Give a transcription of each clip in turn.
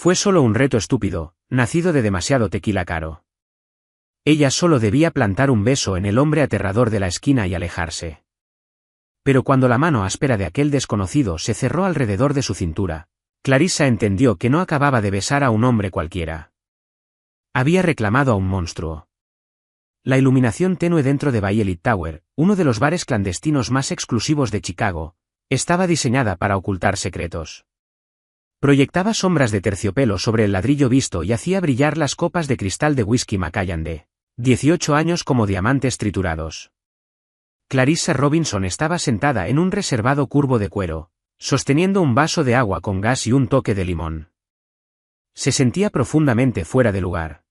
Fue solo un reto estúpido, nacido de demasiado tequila caro. Ella solo debía plantar un beso en el hombre aterrador de la esquina y alejarse. Pero cuando la mano áspera de aquel desconocido se cerró alrededor de su cintura, Clarissa entendió que no acababa de besar a un hombre cualquiera. Había reclamado a un monstruo. La iluminación tenue dentro de Violet Tower, uno de los bares clandestinos más exclusivos de Chicago, estaba diseñada para ocultar secretos. Proyectaba sombras de terciopelo sobre el ladrillo visto y hacía brillar las copas de cristal de whisky Macallan de 18 años como diamantes triturados. Clarissa Robinson estaba sentada en un reservado curvo de cuero, sosteniendo un vaso de agua con gas y un toque de limón. Se sentía profundamente fuera de lugar.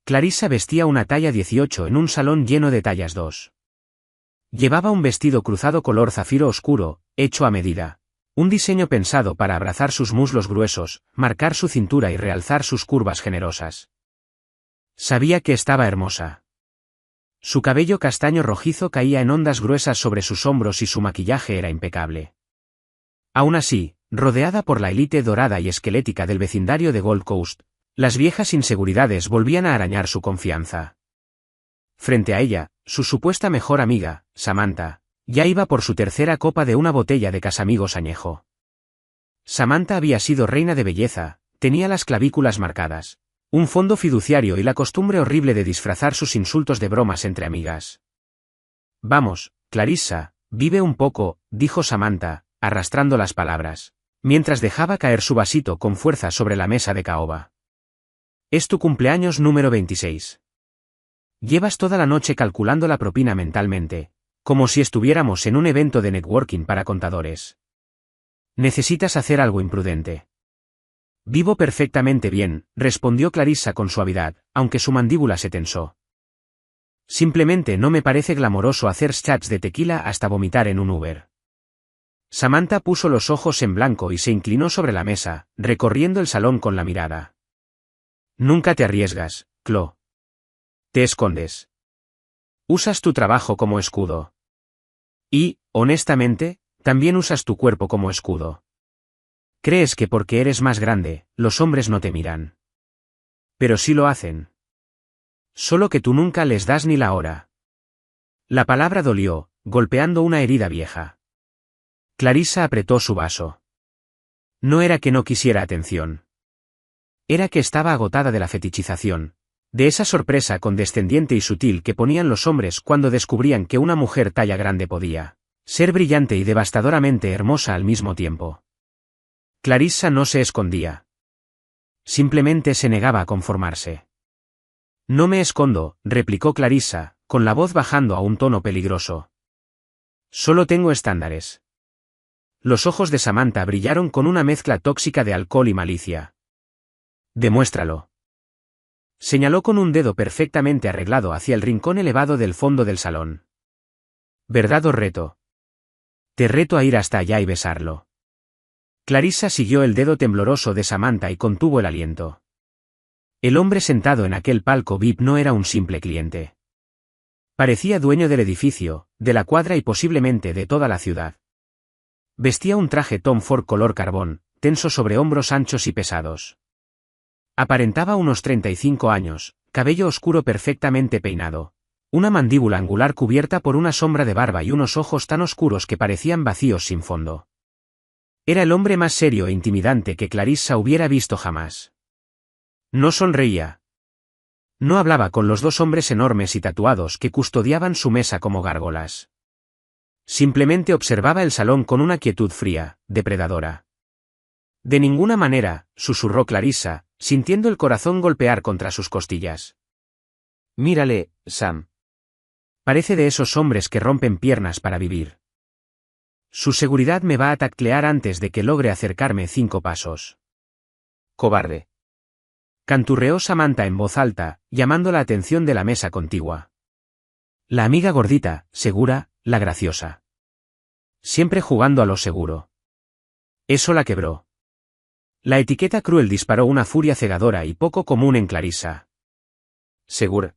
Clarissa vestía una talla 18 en un salón lleno de tallas 2. Llevaba un vestido cruzado color zafiro oscuro, hecho a medida. Un diseño pensado para abrazar sus muslos gruesos, marcar su cintura y realzar sus curvas generosas. Sabía que estaba hermosa. Su cabello castaño rojizo caía en ondas gruesas sobre sus hombros y su maquillaje era impecable. Aún así, rodeada por la élite dorada y esquelética del vecindario de Gold Coast, las viejas inseguridades volvían a arañar su confianza. Frente a ella, su supuesta mejor amiga, Samantha, ya iba por su tercera copa de una botella de Casamigos añejo. Samantha había sido reina de belleza, tenía las clavículas marcadas, un fondo fiduciario y la costumbre horrible de disfrazar sus insultos de bromas entre amigas. Vamos, Clarissa, vive un poco, dijo Samantha, arrastrando las palabras, mientras dejaba caer su vasito con fuerza sobre la mesa de caoba. Es tu cumpleaños número 26. Llevas toda la noche calculando la propina mentalmente, como si estuviéramos en un evento de networking para contadores. Necesitas hacer algo imprudente. Vivo perfectamente bien, respondió Clarissa con suavidad, aunque su mandíbula se tensó. Simplemente no me parece glamoroso hacer shots de tequila hasta vomitar en un Uber. Samantha puso los ojos en blanco y se inclinó sobre la mesa, recorriendo el salón con la mirada. Nunca te arriesgas, Chloe. Te escondes. Usas tu trabajo como escudo. Y, honestamente, también usas tu cuerpo como escudo. Crees que porque eres más grande, los hombres no te miran. Pero sí lo hacen. Solo que tú nunca les das ni la hora. La palabra dolió, golpeando una herida vieja. Clarissa apretó su vaso. No era que no quisiera atención. Era que estaba agotada de la fetichización, de esa sorpresa condescendiente y sutil que ponían los hombres cuando descubrían que una mujer talla grande podía ser brillante y devastadoramente hermosa al mismo tiempo. Clarissa no se escondía. Simplemente se negaba a conformarse. No me escondo, replicó Clarissa, con la voz bajando a un tono peligroso. Solo tengo estándares. Los ojos de Samantha brillaron con una mezcla tóxica de alcohol y malicia. Demuéstralo. Señaló con un dedo perfectamente arreglado hacia el rincón elevado del fondo del salón. ¿Verdad o reto? Te reto a ir hasta allá y besarlo. Clarissa siguió el dedo tembloroso de Samantha y contuvo el aliento. El hombre sentado en aquel palco VIP no era un simple cliente. Parecía dueño del edificio, de la cuadra y posiblemente de toda la ciudad. Vestía un traje Tom Ford color carbón, tenso sobre hombros anchos y pesados. Aparentaba unos 35 años, cabello oscuro perfectamente peinado, una mandíbula angular cubierta por una sombra de barba y unos ojos tan oscuros que parecían vacíos sin fondo. Era el hombre más serio e intimidante que Clarissa hubiera visto jamás. No sonreía. No hablaba con los dos hombres enormes y tatuados que custodiaban su mesa como gárgolas. Simplemente observaba el salón con una quietud fría, depredadora. De ninguna manera, susurró Clarissa, sintiendo el corazón golpear contra sus costillas. Mírale, Sam. Parece de esos hombres que rompen piernas para vivir. Su seguridad me va a taclear antes de que logre acercarme 5 pasos. Cobarde. Canturreó Samantha en voz alta, llamando la atención de la mesa contigua. La amiga gordita, segura, la graciosa. Siempre jugando a lo seguro. Eso la quebró. La etiqueta cruel disparó una furia cegadora y poco común en Clarissa. Segura.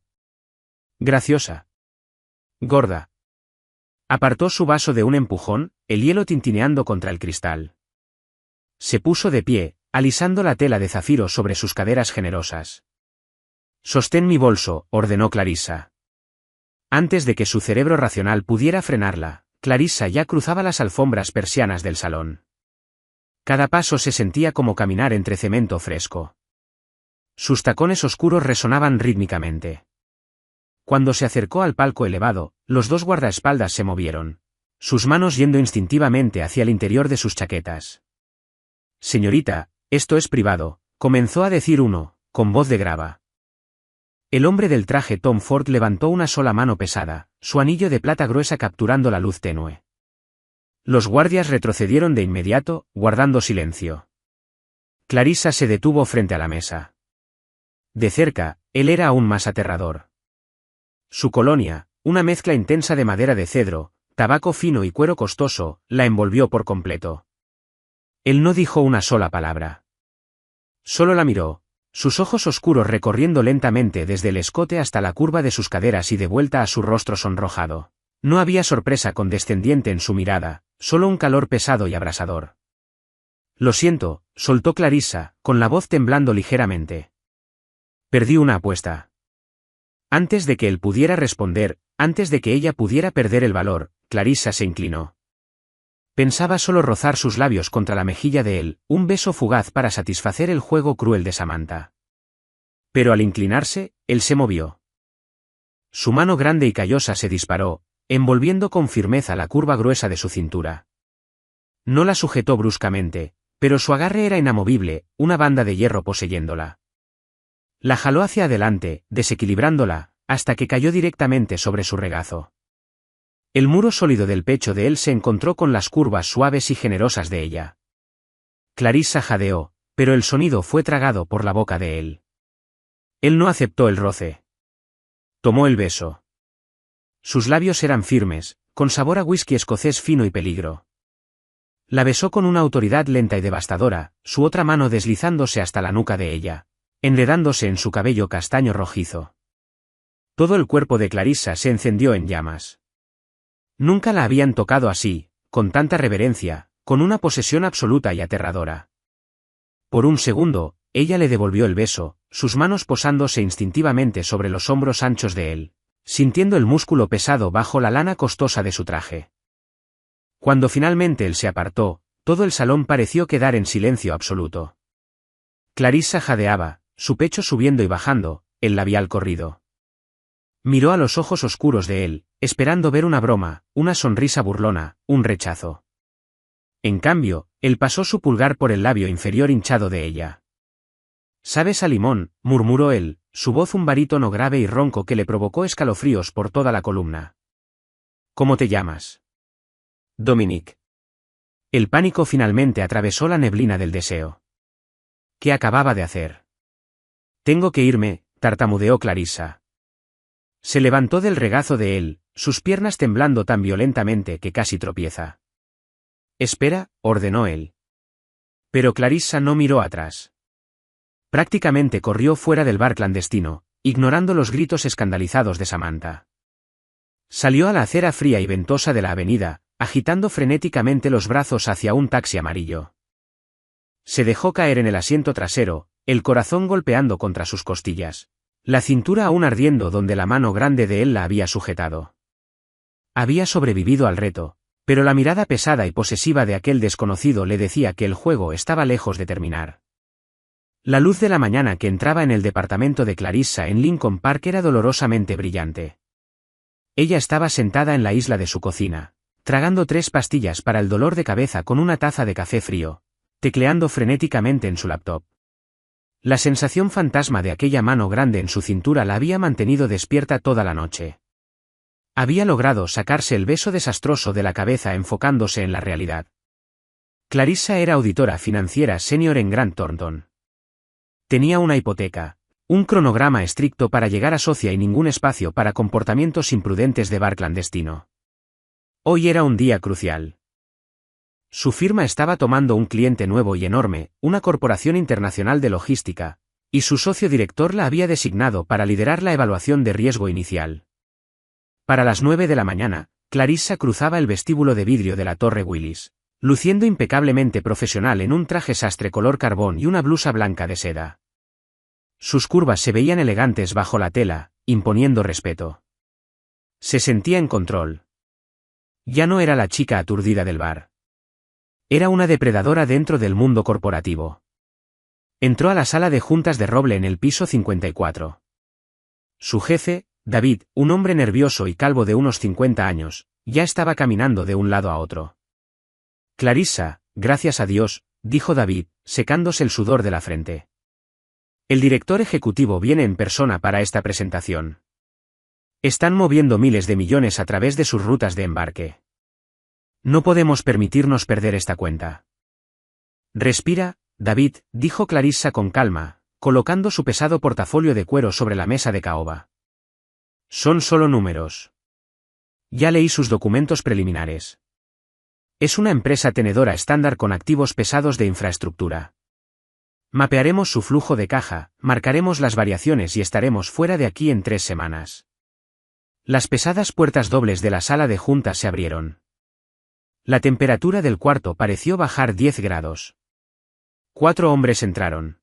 Graciosa. Gorda. Apartó su vaso de un empujón, el hielo tintineando contra el cristal. Se puso de pie, alisando la tela de zafiro sobre sus caderas generosas. «Sostén mi bolso», ordenó Clarissa. Antes de que su cerebro racional pudiera frenarla, Clarissa ya cruzaba las alfombras persianas del salón. Cada paso se sentía como caminar entre cemento fresco. Sus tacones oscuros resonaban rítmicamente. Cuando se acercó al palco elevado, los dos guardaespaldas se movieron, sus manos yendo instintivamente hacia el interior de sus chaquetas. «Señorita, esto es privado», comenzó a decir uno, con voz de grava. El hombre del traje Tom Ford levantó una sola mano pesada, su anillo de plata gruesa capturando la luz tenue. Los guardias retrocedieron de inmediato, guardando silencio. Clarissa se detuvo frente a la mesa. De cerca, él era aún más aterrador. Su colonia, una mezcla intensa de madera de cedro, tabaco fino y cuero costoso, la envolvió por completo. Él no dijo una sola palabra. Solo la miró, sus ojos oscuros recorriendo lentamente desde el escote hasta la curva de sus caderas y de vuelta a su rostro sonrojado. No había sorpresa condescendiente en su mirada, solo un calor pesado y abrasador. «Lo siento», soltó Clarissa, con la voz temblando ligeramente. «Perdí una apuesta». Antes de que él pudiera responder, antes de que ella pudiera perder el valor, Clarissa se inclinó. Pensaba solo rozar sus labios contra la mejilla de él, un beso fugaz para satisfacer el juego cruel de Samantha. Pero al inclinarse, él se movió. Su mano grande y callosa se disparó, envolviendo con firmeza la curva gruesa de su cintura. No la sujetó bruscamente, pero su agarre era inamovible, una banda de hierro poseyéndola. La jaló hacia adelante, desequilibrándola, hasta que cayó directamente sobre su regazo. El muro sólido del pecho de él se encontró con las curvas suaves y generosas de ella. Clarissa jadeó, pero el sonido fue tragado por la boca de él. Él no aceptó el roce. Tomó el beso. Sus labios eran firmes, con sabor a whisky escocés fino y peligro. La besó con una autoridad lenta y devastadora, su otra mano deslizándose hasta la nuca de ella, enredándose en su cabello castaño rojizo. Todo el cuerpo de Clarissa se encendió en llamas. Nunca la habían tocado así, con tanta reverencia, con una posesión absoluta y aterradora. Por un segundo, ella le devolvió el beso, sus manos posándose instintivamente sobre los hombros anchos de él, sintiendo el músculo pesado bajo la lana costosa de su traje. Cuando finalmente él se apartó, todo el salón pareció quedar en silencio absoluto. Clarissa jadeaba, su pecho subiendo y bajando, el labial corrido. Miró a los ojos oscuros de él, esperando ver una broma, una sonrisa burlona, un rechazo. En cambio, él pasó su pulgar por el labio inferior hinchado de ella. «¿Sabes a limón?», murmuró él, su voz un barítono grave y ronco que le provocó escalofríos por toda la columna. «¿Cómo te llamas?» «Dominic». El pánico finalmente atravesó la neblina del deseo. ¿Qué acababa de hacer? «Tengo que irme», tartamudeó Clarissa. Se levantó del regazo de él, sus piernas temblando tan violentamente que casi tropieza. «Espera», ordenó él. Pero Clarissa no miró atrás. Prácticamente corrió fuera del bar clandestino, ignorando los gritos escandalizados de Samantha. Salió a la acera fría y ventosa de la avenida, agitando frenéticamente los brazos hacia un taxi amarillo. Se dejó caer en el asiento trasero, el corazón golpeando contra sus costillas, la cintura aún ardiendo donde la mano grande de él la había sujetado. Había sobrevivido al reto, pero la mirada pesada y posesiva de aquel desconocido le decía que el juego estaba lejos de terminar. La luz de la mañana que entraba en el departamento de Clarissa en Lincoln Park era dolorosamente brillante. Ella estaba sentada en la isla de su cocina, tragando 3 pastillas para el dolor de cabeza con una taza de café frío, tecleando frenéticamente en su laptop. La sensación fantasma de aquella mano grande en su cintura la había mantenido despierta toda la noche. Había logrado sacarse el beso desastroso de la cabeza enfocándose en la realidad. Clarissa era auditora financiera senior en Grant Thornton. Tenía una hipoteca, un cronograma estricto para llegar a socia y ningún espacio para comportamientos imprudentes de bar clandestino. Hoy era un día crucial. Su firma estaba tomando un cliente nuevo y enorme, una corporación internacional de logística, y su socio director la había designado para liderar la evaluación de riesgo inicial. Para las 9 de la mañana, Clarissa cruzaba el vestíbulo de vidrio de la Torre Willis, luciendo impecablemente profesional en un traje sastre color carbón y una blusa blanca de seda. Sus curvas se veían elegantes bajo la tela, imponiendo respeto. Se sentía en control. Ya no era la chica aturdida del bar. Era una depredadora dentro del mundo corporativo. Entró a la sala de juntas de roble en el piso 54. Su jefe, David, un hombre nervioso y calvo de unos 50 años, ya estaba caminando de un lado a otro. Clarissa, gracias a Dios, dijo David, secándose el sudor de la frente. El director ejecutivo viene en persona para esta presentación. Están moviendo miles de millones a través de sus rutas de embarque. No podemos permitirnos perder esta cuenta. Respira, David, dijo Clarissa con calma, colocando su pesado portafolio de cuero sobre la mesa de caoba. Son solo números. Ya leí sus documentos preliminares. Es una empresa tenedora estándar con activos pesados de infraestructura. Mapearemos su flujo de caja, marcaremos las variaciones y estaremos fuera de aquí en 3 semanas. Las pesadas puertas dobles de la sala de juntas se abrieron. La temperatura del cuarto pareció bajar 10 grados. 4 hombres entraron.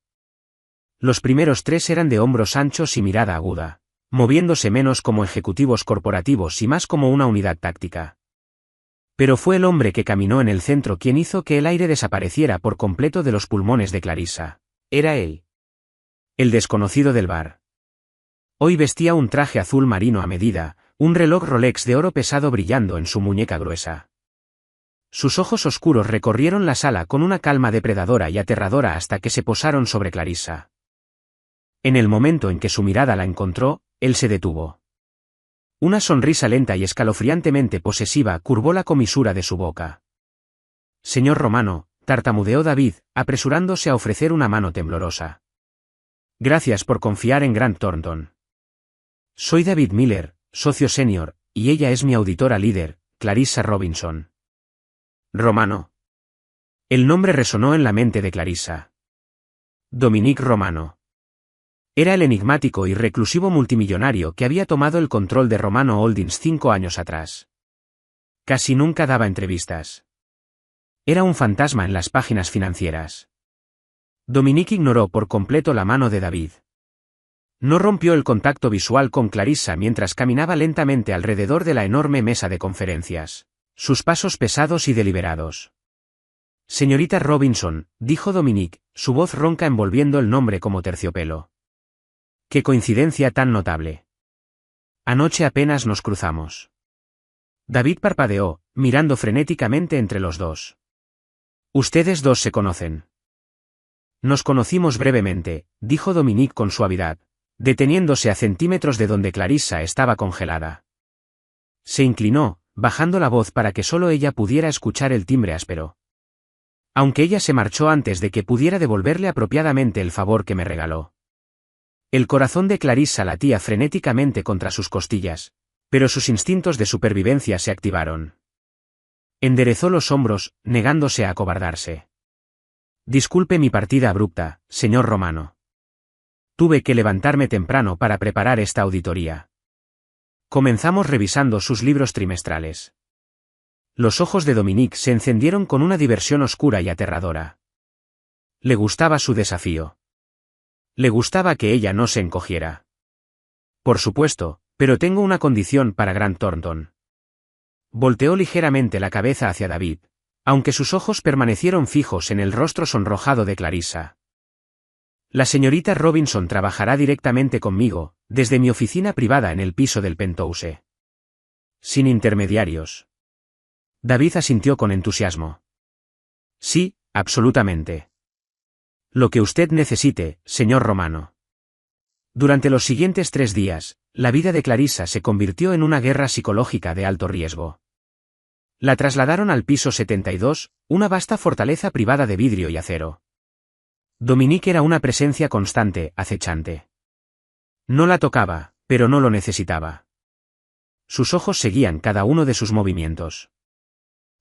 Los primeros 3 eran de hombros anchos y mirada aguda, moviéndose menos como ejecutivos corporativos y más como una unidad táctica. Pero fue el hombre que caminó en el centro quien hizo que el aire desapareciera por completo de los pulmones de Clarissa. Era él. El desconocido del bar. Hoy vestía un traje azul marino a medida, un reloj Rolex de oro pesado brillando en su muñeca gruesa. Sus ojos oscuros recorrieron la sala con una calma depredadora y aterradora hasta que se posaron sobre Clarissa. En el momento en que su mirada la encontró, él se detuvo. Una sonrisa lenta y escalofriantemente posesiva curvó la comisura de su boca. Señor Romano, tartamudeó David, apresurándose a ofrecer una mano temblorosa. Gracias por confiar en Grant Thornton. Soy David Miller, socio senior, y ella es mi auditora líder, Clarissa Robinson. Romano. El nombre resonó en la mente de Clarissa. Dominique Romano. Era el enigmático y reclusivo multimillonario que había tomado el control de Romano Holdings 5 años atrás. Casi nunca daba entrevistas. Era un fantasma en las páginas financieras. Dominique ignoró por completo la mano de David. No rompió el contacto visual con Clarissa mientras caminaba lentamente alrededor de la enorme mesa de conferencias, sus pasos pesados y deliberados. Señorita Robinson, dijo Dominique, su voz ronca envolviendo el nombre como terciopelo. ¡Qué coincidencia tan notable! Anoche apenas nos cruzamos. David parpadeó, mirando frenéticamente entre los dos. Ustedes dos se conocen. Nos conocimos brevemente, dijo Dominique con suavidad, deteniéndose a centímetros de donde Clarissa estaba congelada. Se inclinó, bajando la voz para que solo ella pudiera escuchar el timbre áspero. Aunque ella se marchó antes de que pudiera devolverle apropiadamente el favor que me regaló. El corazón de Clarissa latía frenéticamente contra sus costillas, pero sus instintos de supervivencia se activaron. Enderezó los hombros, negándose a acobardarse. Disculpe mi partida abrupta, señor Romano. Tuve que levantarme temprano para preparar esta auditoría. Comenzamos revisando sus libros trimestrales. Los ojos de Dominique se encendieron con una diversión oscura y aterradora. Le gustaba su desafío. Le gustaba que ella no se encogiera. Por supuesto, pero tengo una condición para Grant Thornton. Volteó ligeramente la cabeza hacia David, aunque sus ojos permanecieron fijos en el rostro sonrojado de Clarissa. La señorita Robinson trabajará directamente conmigo, desde mi oficina privada en el piso del penthouse. Sin intermediarios. David asintió con entusiasmo. Sí, absolutamente. Lo que usted necesite, señor Romano. Durante los siguientes 3 días, la vida de Clarissa se convirtió en una guerra psicológica de alto riesgo. La trasladaron al piso 72, una vasta fortaleza privada de vidrio y acero. Dominique era una presencia constante, acechante. No la tocaba, pero no lo necesitaba. Sus ojos seguían cada uno de sus movimientos.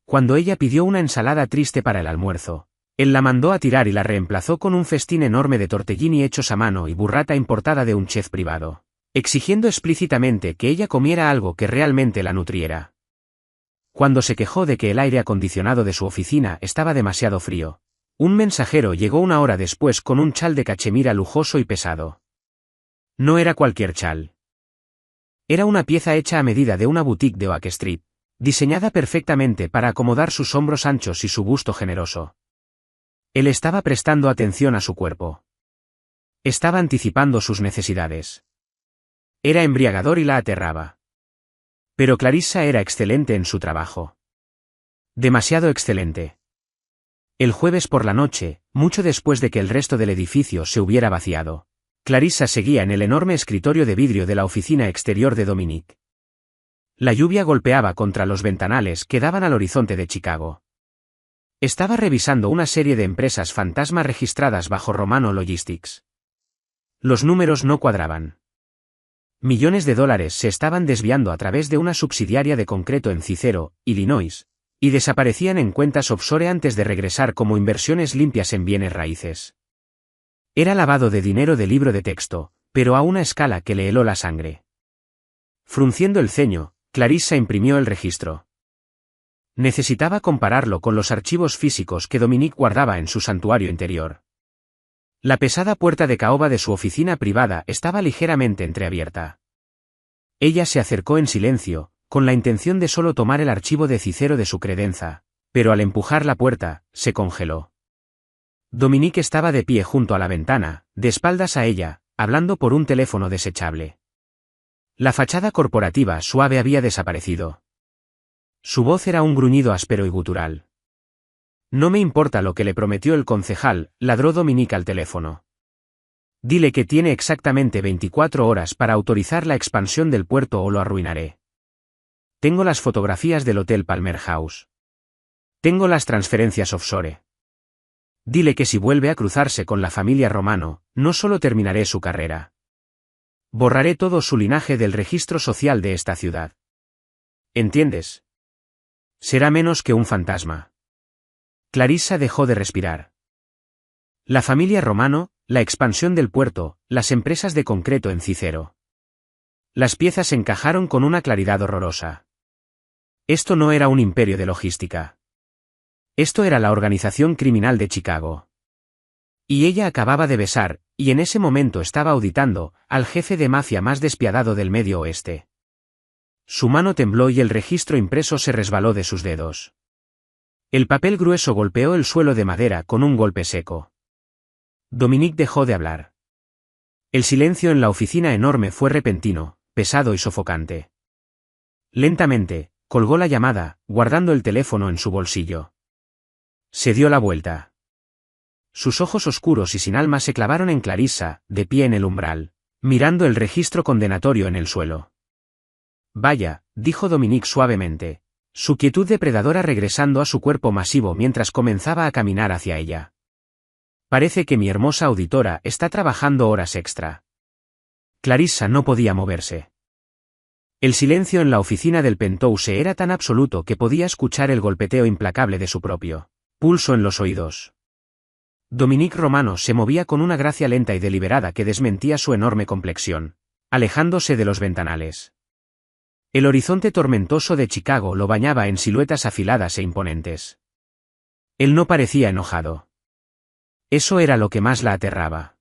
Cuando ella pidió una ensalada triste para el almuerzo, él la mandó a tirar y la reemplazó con un festín enorme de tortellini hechos a mano y burrata importada de un chef privado, exigiendo explícitamente que ella comiera algo que realmente la nutriera. cuando se quejó de que el aire acondicionado de su oficina estaba demasiado frío. Un mensajero llegó una hora después con un chal de cachemira lujoso y pesado. No era cualquier chal. Era una pieza hecha a medida de una boutique de Oak Street, diseñada perfectamente para acomodar sus hombros anchos y su busto generoso. Él estaba prestando atención a su cuerpo. Estaba anticipando sus necesidades. Era embriagador y la aterraba. Pero Clarissa era excelente en su trabajo. Demasiado excelente. El jueves por la noche, mucho después de que el resto del edificio se hubiera vaciado, Clarissa seguía en el enorme escritorio de vidrio de la oficina exterior de Dominique. La lluvia golpeaba contra los ventanales que daban al horizonte de Chicago. Estaba revisando una serie de empresas fantasma registradas bajo Romano Logistics. Los números no cuadraban. Millones de dólares se estaban desviando a través de una subsidiaria de concreto en Cicero, Illinois, y desaparecían en cuentas offshore antes de regresar como inversiones limpias en bienes raíces. Era lavado de dinero de libro de texto, pero a una escala que le heló la sangre. Frunciendo el ceño, Clarissa imprimió el registro. Necesitaba compararlo con los archivos físicos que Dominique guardaba en su santuario interior. La pesada puerta de caoba de su oficina privada estaba ligeramente entreabierta. Ella se acercó en silencio, con la intención de solo tomar el archivo de Cicero de su credenza, pero al empujar la puerta, se congeló. Dominique estaba de pie junto a la ventana, de espaldas a ella, hablando por un teléfono desechable. La fachada corporativa suave había desaparecido. Su voz era un gruñido áspero y gutural. No me importa lo que le prometió el concejal, ladró Dominique al teléfono. Dile que tiene exactamente 24 horas para autorizar la expansión del puerto o lo arruinaré. Tengo las fotografías del Hotel Palmer House. Tengo las transferencias offshore. Dile que si vuelve a cruzarse con la familia Romano, no solo terminaré su carrera. Borraré todo su linaje del registro social de esta ciudad. ¿Entiendes? Será menos que un fantasma. Clarissa dejó de respirar. La familia Romano, la expansión del puerto, las empresas de concreto en Cicero. Las piezas encajaron con una claridad horrorosa. Esto no era un imperio de logística. Esto era la organización criminal de Chicago. Y ella acababa de besar, y en ese momento estaba auditando, al jefe de mafia más despiadado del Medio Oeste. Su mano tembló y el registro impreso se resbaló de sus dedos. El papel grueso golpeó el suelo de madera con un golpe seco. Dominique dejó de hablar. El silencio en la oficina enorme fue repentino, pesado y sofocante. Lentamente, colgó la llamada, guardando el teléfono en su bolsillo. Se dio la vuelta. Sus ojos oscuros y sin alma se clavaron en Clarissa, de pie en el umbral, mirando el registro condenatorio en el suelo. Vaya, dijo Dominique suavemente, su quietud depredadora regresando a su cuerpo masivo mientras comenzaba a caminar hacia ella. Parece que mi hermosa auditora está trabajando horas extra. Clarissa no podía moverse. El silencio en la oficina del penthouse era tan absoluto que podía escuchar el golpeteo implacable de su propio pulso en los oídos. Dominique Romano se movía con una gracia lenta y deliberada que desmentía su enorme complexión, alejándose de los ventanales. El horizonte tormentoso de Chicago lo bañaba en siluetas afiladas e imponentes. Él no parecía enojado. Eso era lo que más la aterraba.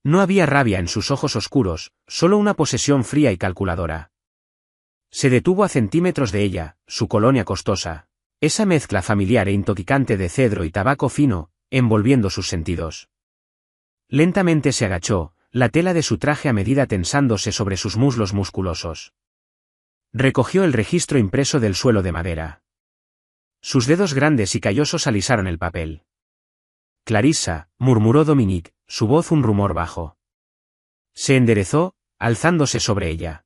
No había rabia en sus ojos oscuros, solo una posesión fría y calculadora. Se detuvo a centímetros de ella, su colonia costosa, esa mezcla familiar e intoxicante de cedro y tabaco fino, envolviendo sus sentidos. Lentamente se agachó, la tela de su traje a medida tensándose sobre sus muslos musculosos. Recogió el registro impreso del suelo de madera. Sus dedos grandes y callosos alisaron el papel. Clarissa, murmuró Dominique, su voz un rumor bajo. Se enderezó, alzándose sobre ella.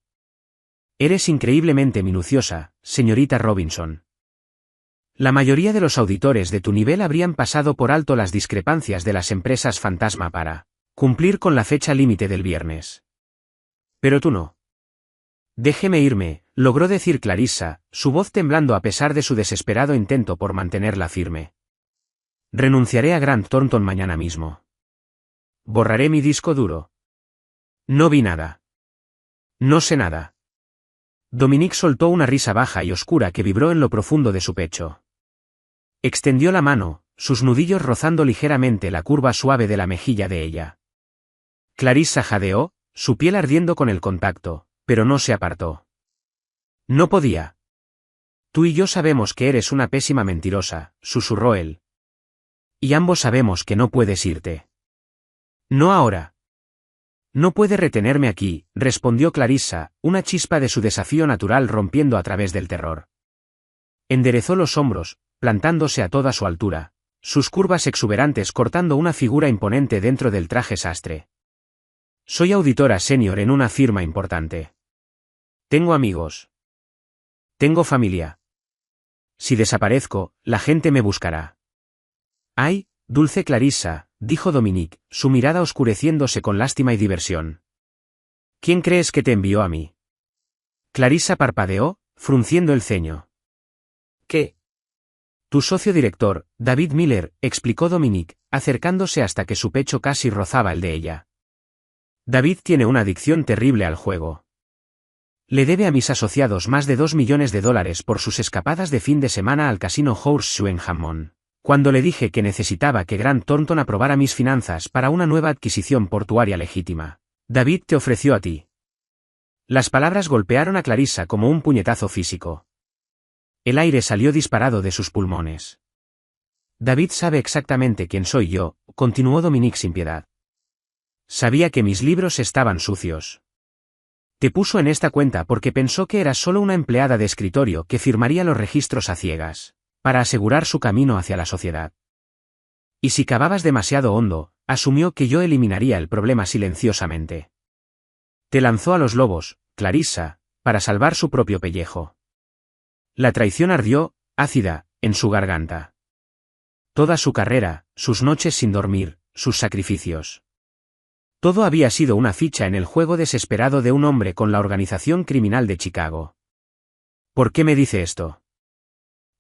Eres increíblemente minuciosa, señorita Robinson. La mayoría de los auditores de tu nivel habrían pasado por alto las discrepancias de las empresas fantasma para cumplir con la fecha límite del viernes. Pero tú no. Déjeme irme, logró decir Clarissa, su voz temblando a pesar de su desesperado intento por mantenerla firme. Renunciaré a Grant Thornton mañana mismo. Borraré mi disco duro. No vi nada. No sé nada. Dominique soltó una risa baja y oscura que vibró en lo profundo de su pecho. Extendió la mano, sus nudillos rozando ligeramente la curva suave de la mejilla de ella. Clarissa jadeó, su piel ardiendo con el contacto, pero no se apartó. No podía. Tú y yo sabemos que eres una pésima mentirosa, susurró él. Y ambos sabemos que no puedes irte. No ahora. No puede retenerme aquí, respondió Clarissa, una chispa de su desafío natural rompiendo a través del terror. Enderezó los hombros, plantándose a toda su altura, sus curvas exuberantes cortando una figura imponente dentro del traje sastre. Soy auditora senior en una firma importante. Tengo amigos. Tengo familia. Si desaparezco, la gente me buscará. Ay, dulce Clarissa, dijo Dominique, su mirada oscureciéndose con lástima y diversión. ¿Quién crees que te envió a mí? Clarissa parpadeó, frunciendo el ceño. ¿Qué? Tu socio director, David Miller, explicó Dominique, acercándose hasta que su pecho casi rozaba el de ella. David tiene una adicción terrible al juego. Le debe a mis asociados más de $2 millones por sus escapadas de fin de semana al casino Horseshoe en Hammond. Cuando le dije que necesitaba que Grant Thornton aprobara mis finanzas para una nueva adquisición portuaria legítima, David te ofreció a ti. Las palabras golpearon a Clarissa como un puñetazo físico. El aire salió disparado de sus pulmones. David sabe exactamente quién soy yo, continuó Dominique sin piedad. Sabía que mis libros estaban sucios. Te puso en esta cuenta porque pensó que eras solo una empleada de escritorio que firmaría los registros a ciegas, para asegurar su camino hacia la sociedad. Y si cavabas demasiado hondo, asumió que yo eliminaría el problema silenciosamente. Te lanzó a los lobos, Clarissa, para salvar su propio pellejo. La traición ardió, ácida, en su garganta. Toda su carrera, sus noches sin dormir, sus sacrificios. Todo había sido una ficha en el juego desesperado de un hombre con la organización criminal de Chicago. ¿Por qué me dice esto?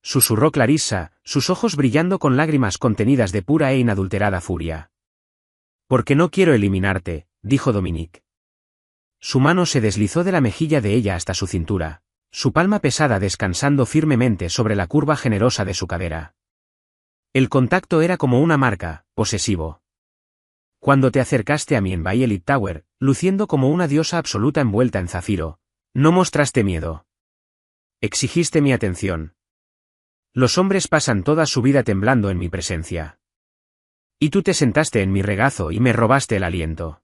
Susurró Clarissa, sus ojos brillando con lágrimas contenidas de pura e inadulterada furia. Porque no quiero eliminarte, dijo Dominique. Su mano se deslizó de la mejilla de ella hasta su cintura, su palma pesada descansando firmemente sobre la curva generosa de su cadera. El contacto era como una marca, posesivo. Cuando te acercaste a mí en Violet Tower, luciendo como una diosa absoluta envuelta en zafiro, no mostraste miedo. Exigiste mi atención. Los hombres pasan toda su vida temblando en mi presencia. Y tú te sentaste en mi regazo y me robaste el aliento.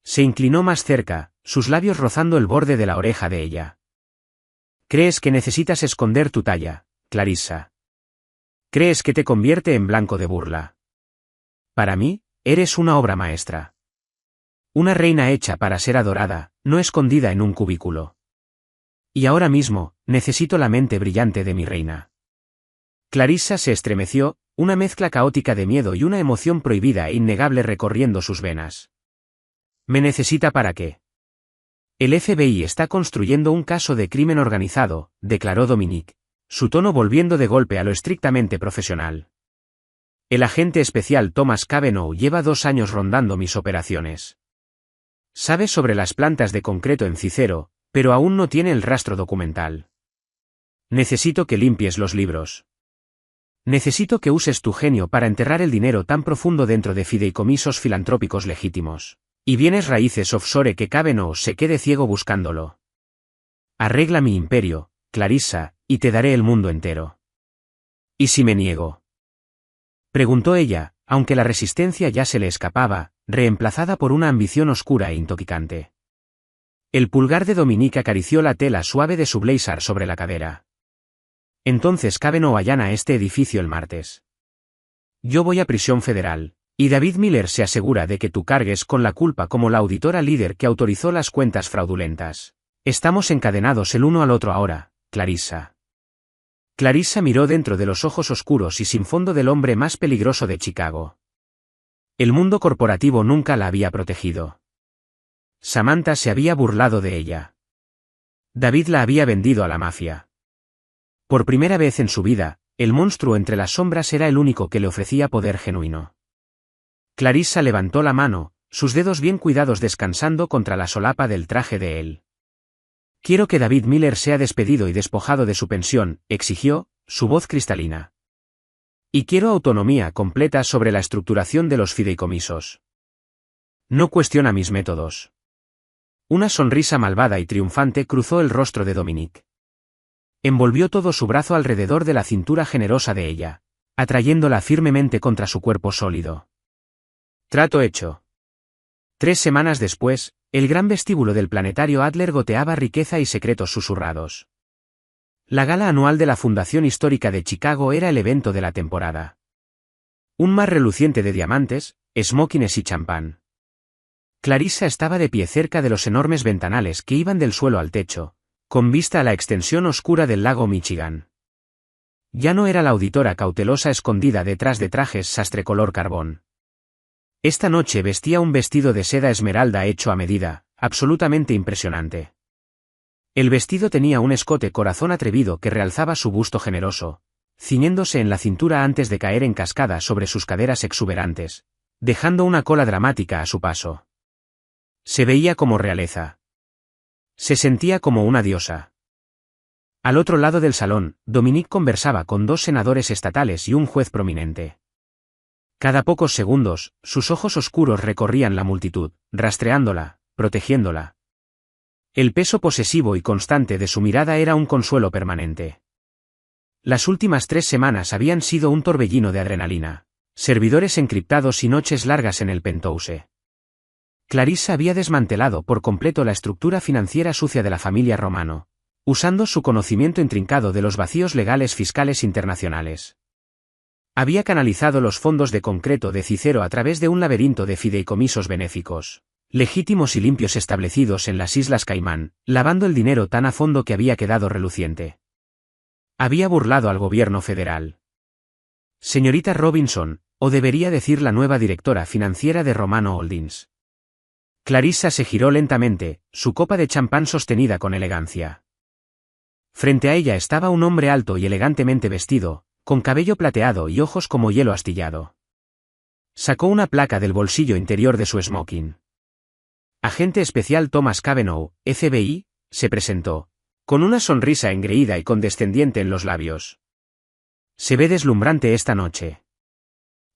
Se inclinó más cerca, sus labios rozando el borde de la oreja de ella. ¿Crees que necesitas esconder tu talla, Clarissa? ¿Crees que te convierte en blanco de burla? Para mí, eres una obra maestra. Una reina hecha para ser adorada, no escondida en un cubículo. Y ahora mismo, necesito la mente brillante de mi reina. Clarissa se estremeció, una mezcla caótica de miedo y una emoción prohibida e innegable recorriendo sus venas. ¿Me necesita para qué? El FBI está construyendo un caso de crimen organizado, declaró Dominique, su tono volviendo de golpe a lo estrictamente profesional. El agente especial Thomas Cavanaugh lleva 2 años rondando mis operaciones. Sabe sobre las plantas de concreto en Cicero, pero aún no tiene el rastro documental. Necesito que limpies los libros. Necesito que uses tu genio para enterrar el dinero tan profundo dentro de fideicomisos filantrópicos legítimos, y bienes raíces offshore que Cavanaugh se quede ciego buscándolo. Arregla mi imperio, Clarissa, y te daré el mundo entero. ¿Y si me niego? Preguntó ella, aunque la resistencia ya se le escapaba, reemplazada por una ambición oscura e intoxicante. El pulgar de Dominique acarició la tela suave de su blazer sobre la cadera. Entonces Cavanaugh allana este edificio el martes. Yo voy a prisión federal, y David Miller se asegura de que tú cargues con la culpa como la auditora líder que autorizó las cuentas fraudulentas. Estamos encadenados el uno al otro ahora, Clarissa. Clarissa miró dentro de los ojos oscuros y sin fondo del hombre más peligroso de Chicago. El mundo corporativo nunca la había protegido. Samantha se había burlado de ella. David la había vendido a la mafia. Por primera vez en su vida, el monstruo entre las sombras era el único que le ofrecía poder genuino. Clarissa levantó la mano, sus dedos bien cuidados descansando contra la solapa del traje de él. Quiero que David Miller sea despedido y despojado de su pensión, exigió, su voz cristalina. Y quiero autonomía completa sobre la estructuración de los fideicomisos. No cuestiona mis métodos. Una sonrisa malvada y triunfante cruzó el rostro de Dominique. Envolvió todo su brazo alrededor de la cintura generosa de ella, atrayéndola firmemente contra su cuerpo sólido. Trato hecho. 3 semanas después, el gran vestíbulo del planetario Adler goteaba riqueza y secretos susurrados. La gala anual de la Fundación Histórica de Chicago era el evento de la temporada. Un mar reluciente de diamantes, smokines y champán. Clarissa estaba de pie cerca de los enormes ventanales que iban del suelo al techo, con vista a la extensión oscura del lago Michigan. Ya no era la auditora cautelosa escondida detrás de trajes sastre color carbón. Esta noche vestía un vestido de seda esmeralda hecho a medida, absolutamente impresionante. El vestido tenía un escote corazón atrevido que realzaba su busto generoso, ciñéndose en la cintura antes de caer en cascada sobre sus caderas exuberantes, dejando una cola dramática a su paso. Se veía como realeza. Se sentía como una diosa. Al otro lado del salón, Dominique conversaba con 2 senadores estatales y un juez prominente. Cada pocos segundos, sus ojos oscuros recorrían la multitud, rastreándola, protegiéndola. El peso posesivo y constante de su mirada era un consuelo permanente. Las últimas 3 semanas habían sido un torbellino de adrenalina, servidores encriptados y noches largas en el penthouse. Clarissa había desmantelado por completo la estructura financiera sucia de la familia Romano, usando su conocimiento intrincado de los vacíos legales fiscales internacionales. Había canalizado los fondos de concreto de Cicero a través de un laberinto de fideicomisos benéficos, legítimos y limpios establecidos en las Islas Caimán, lavando el dinero tan a fondo que había quedado reluciente. Había burlado al gobierno federal. Señorita Robinson, o debería decir la nueva directora financiera de Romano Holdings. Clarissa se giró lentamente, su copa de champán sostenida con elegancia. Frente a ella estaba un hombre alto y elegantemente vestido, con cabello plateado y ojos como hielo astillado. Sacó una placa del bolsillo interior de su smoking. Agente especial Thomas Cavanaugh, FBI, se presentó, con una sonrisa engreída y condescendiente en los labios. Se ve deslumbrante esta noche.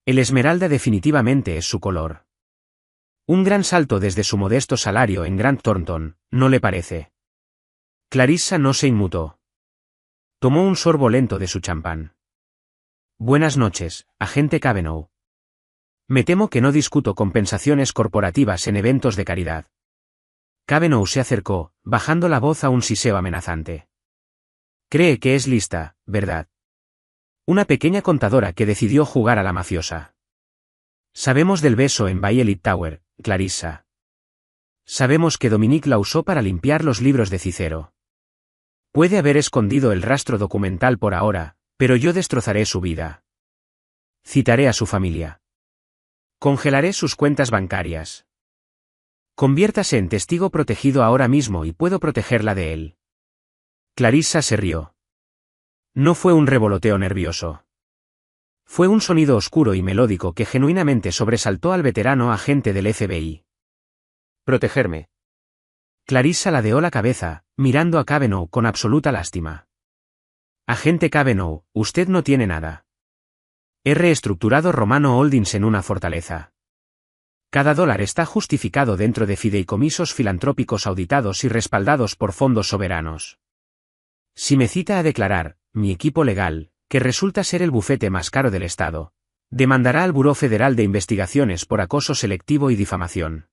El esmeralda definitivamente es su color. Un gran salto desde su modesto salario en Grant Thornton, ¿no le parece? Clarissa no se inmutó. Tomó un sorbo lento de su champán. Buenas noches, agente Cavanaugh. Me temo que no discuto compensaciones corporativas en eventos de caridad. Cavanaugh se acercó, bajando la voz a un siseo amenazante. Cree que es lista, ¿verdad? Una pequeña contadora que decidió jugar a la mafiosa. Sabemos del beso en Violet Tower, Clarissa. Sabemos que Dominique la usó para limpiar los libros de Cicero. Puede haber escondido el rastro documental por ahora, pero yo destrozaré su vida. Citaré a su familia. Congelaré sus cuentas bancarias. Conviértase en testigo protegido ahora mismo y puedo protegerla de él. Clarissa se rió. No fue un revoloteo nervioso. Fue un sonido oscuro y melódico que genuinamente sobresaltó al veterano agente del FBI. Protegerme. Clarissa ladeó la cabeza, mirando a Cavanaugh con absoluta lástima. Agente Cavanaugh, usted no tiene nada. He reestructurado Romano Holdings en una fortaleza. Cada dólar está justificado dentro de fideicomisos filantrópicos auditados y respaldados por fondos soberanos. Si me cita a declarar, mi equipo legal, que resulta ser el bufete más caro del Estado, demandará al Buró Federal de Investigaciones por acoso selectivo y difamación.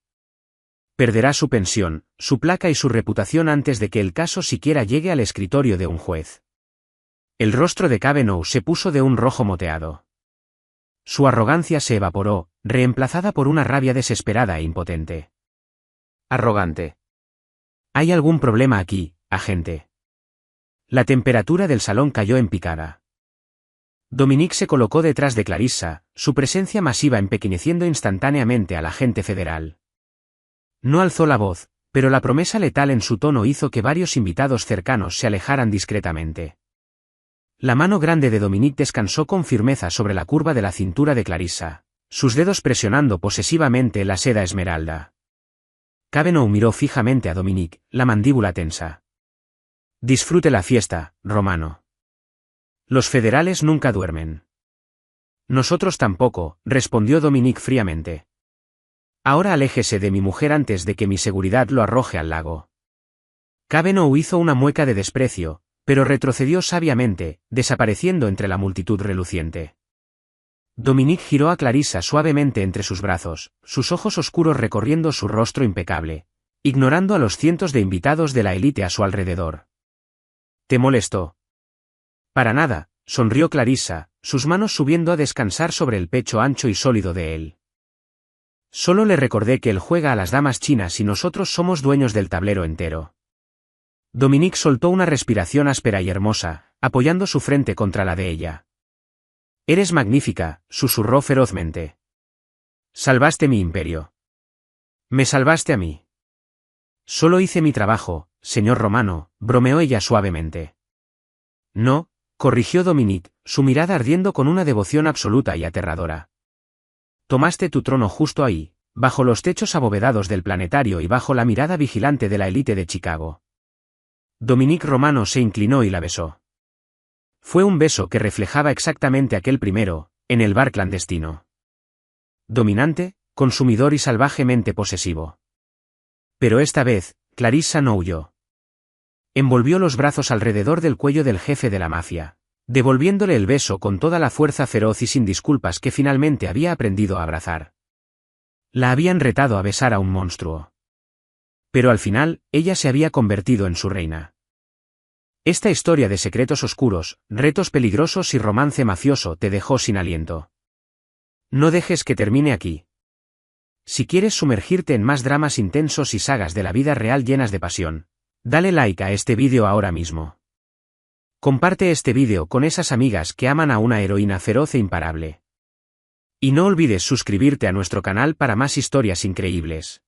Perderá su pensión, su placa y su reputación antes de que el caso siquiera llegue al escritorio de un juez. El rostro de Cavanaugh se puso de un rojo moteado. Su arrogancia se evaporó, reemplazada por una rabia desesperada e impotente. Arrogante. ¿Hay algún problema aquí, agente? La temperatura del salón cayó en picada. Dominique se colocó detrás de Clarissa, su presencia masiva empequeñeciendo instantáneamente al agente federal. No alzó la voz, pero la promesa letal en su tono hizo que varios invitados cercanos se alejaran discretamente. La mano grande de Dominique descansó con firmeza sobre la curva de la cintura de Clarissa, sus dedos presionando posesivamente la seda esmeralda. Cavanaugh miró fijamente a Dominique, la mandíbula tensa. Disfrute la fiesta, Romano. Los federales nunca duermen. Nosotros tampoco, respondió Dominique fríamente. Ahora aléjese de mi mujer antes de que mi seguridad lo arroje al lago. Cavanaugh hizo una mueca de desprecio, pero retrocedió sabiamente, desapareciendo entre la multitud reluciente. Dominique giró a Clarissa suavemente entre sus brazos, sus ojos oscuros recorriendo su rostro impecable, ignorando a los cientos de invitados de la élite a su alrededor. ¿Te molestó? Para nada, sonrió Clarissa, sus manos subiendo a descansar sobre el pecho ancho y sólido de él. Solo le recordé que él juega a las damas chinas y nosotros somos dueños del tablero entero. Dominique soltó una respiración áspera y hermosa, apoyando su frente contra la de ella. Eres magnífica, susurró ferozmente. Salvaste mi imperio. Me salvaste a mí. Solo hice mi trabajo, señor Romano, bromeó ella suavemente. No, corrigió Dominique, su mirada ardiendo con una devoción absoluta y aterradora. Tomaste tu trono justo ahí, bajo los techos abovedados del planetario y bajo la mirada vigilante de la élite de Chicago. Dominique Romano se inclinó y la besó. Fue un beso que reflejaba exactamente aquel primero, en el bar clandestino. Dominante, consumidor y salvajemente posesivo. Pero esta vez, Clarissa no huyó. Envolvió los brazos alrededor del cuello del jefe de la mafia, devolviéndole el beso con toda la fuerza feroz y sin disculpas que finalmente había aprendido a abrazar. La habían retado a besar a un monstruo. Pero al final, ella se había convertido en su reina. Esta historia de secretos oscuros, retos peligrosos y romance mafioso te dejó sin aliento. No dejes que termine aquí. Si quieres sumergirte en más dramas intensos y sagas de la vida real llenas de pasión, dale like a este vídeo ahora mismo. Comparte este vídeo con esas amigas que aman a una heroína feroz e imparable. Y no olvides suscribirte a nuestro canal para más historias increíbles.